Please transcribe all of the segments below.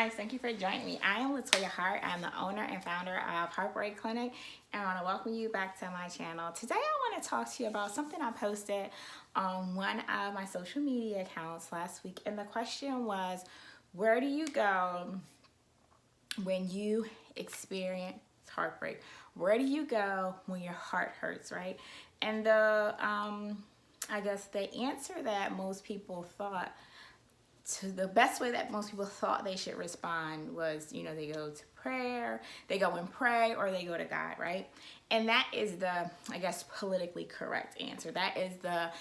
guys, thank you for joining me. I am Latoya Hart. I'm the owner and founder of Heartbreak Clinic, and I want to welcome you back to my channel. Today I want to talk to you about something I posted on one of my social media accounts last week, and the question was, where do you go when you experience heartbreak? Where do you go when your heart hurts, right? And I guess the answer that most people thought, to the best way that most people thought they should respond was, they go to prayer, they go and pray, or they go to God, right? And that is the, I guess, politically correct answer. That is the,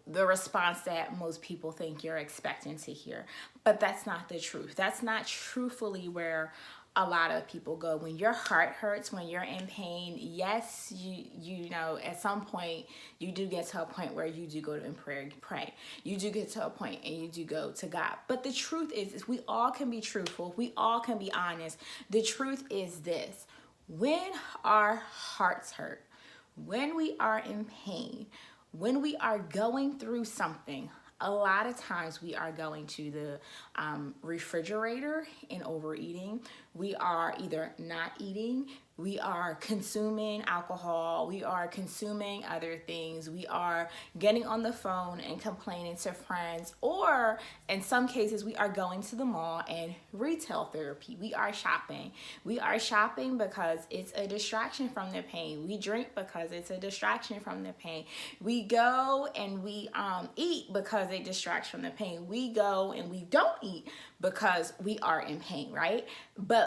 the response that most people think you're expecting to hear. But that's not the truth. That's not truthfully where a lot of people go. When your heart hurts, when you're in pain, yes, you know, at some point you do get to a point where you do go to pray. You do get to a point and you do go to God. But the truth is we all can be truthful. We all can be honest. The truth is this: when our hearts hurt, when we are in pain, when we are going through something, a lot of times we are going to the refrigerator and overeating. We are either not eating, we are consuming alcohol, we are consuming other things, we are getting on the phone and complaining to friends, or in some cases we are going to the mall and retail therapy. We are shopping. We are shopping because it's a distraction from the pain. We drink because it's a distraction from the pain. We go and we eat because it distracts from the pain. We go and we don't eat because we are in pain, right? But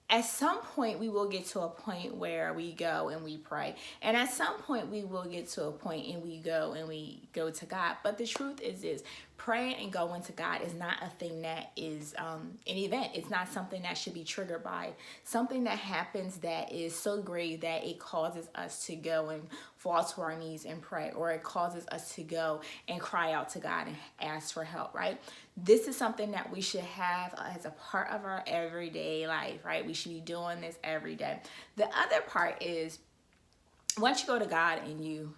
at some point we will get to a point where we go and we pray, and at some point we will get to a point and we go to God. But the truth is this: praying and going to God is not a thing that is an event. It's not something that should be triggered by something that happens that is so grave that it causes us to go and fall to our knees and pray, or it causes us to go and cry out to God and ask for help, right? This is something that we should have as a part of our everyday life, right? We should be doing this every day. The other part is, once you go to God and you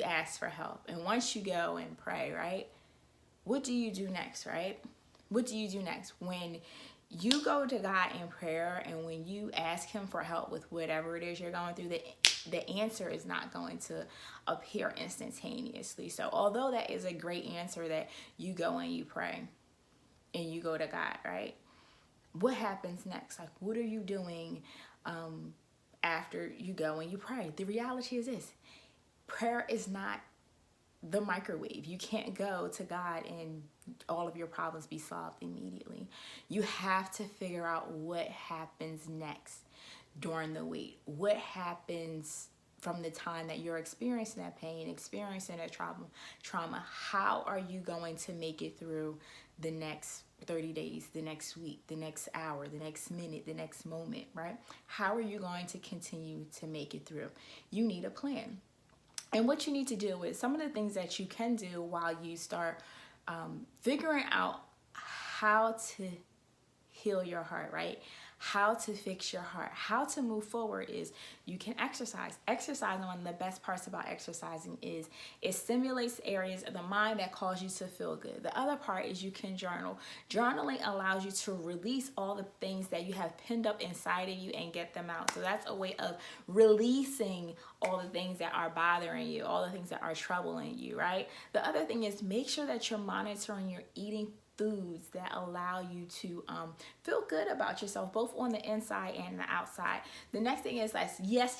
ask for help, and once you go and pray, right? What do you do next, right? What do you do next? When you go to God in prayer and when you ask him for help with whatever it is you're going through, the answer is not going to appear instantaneously. So although that is a great answer, that you go and you pray and you go to God, right? What happens next? Like, what are you doing after you go and you pray? The reality is this: prayer is not the microwave. You can't go to God and all of your problems be solved immediately. You have to figure out what happens next during the wait. What happens from the time that you're experiencing that pain, experiencing that trauma? How are you going to make it through the next 30 days, the next week, the next hour, the next minute, the next moment, right? How are you going to continue to make it through? You need a plan. And what you need to do is some of the things that you can do while you start figuring out how to heal your heart, right? How to fix your heart, how to move forward is you can exercise. Exercising, one of the best parts about exercising is it stimulates areas of the mind that cause you to feel good. The other part is you can journal. Journaling allows you to release all the things that you have pinned up inside of you and get them out. So that's a way of releasing all the things that are bothering you, all the things that are troubling you, right? The other thing is make sure that you're monitoring your eating foods that allow you to feel good about yourself, both on the inside and the outside. The next thing is yes,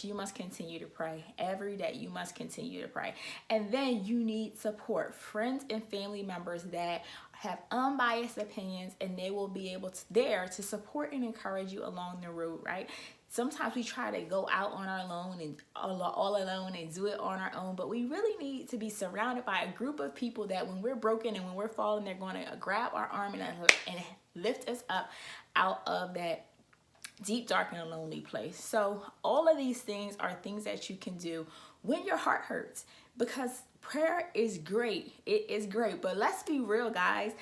you must continue to pray every day. You must continue to pray. And then you need support, friends and family members that have unbiased opinions, and they will be able to there to support and encourage you along the road, right? Sometimes we try to go out on our own and all alone and do it on our own, but we really need to be surrounded by a group of people that when we're broken and when we're falling, they're going to grab our arm and lift us up out of that deep, dark, and lonely place. So all of these things are things that you can do when your heart hurts, because prayer is great. It is great, but let's be real, guys.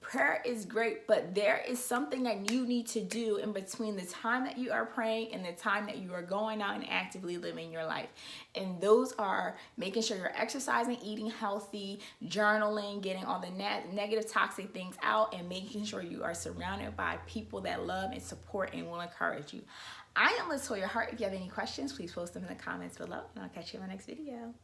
Prayer is great, but there is something that you need to do in between the time that you are praying and the time that you are going out and actively living your life. And those are making sure you're exercising, eating healthy, journaling, getting all the negative toxic things out, and making sure you are surrounded by people that love and support and will encourage you. I am Latoya Hart. If you have any questions, please post them in the comments below, and I'll catch you in my next video.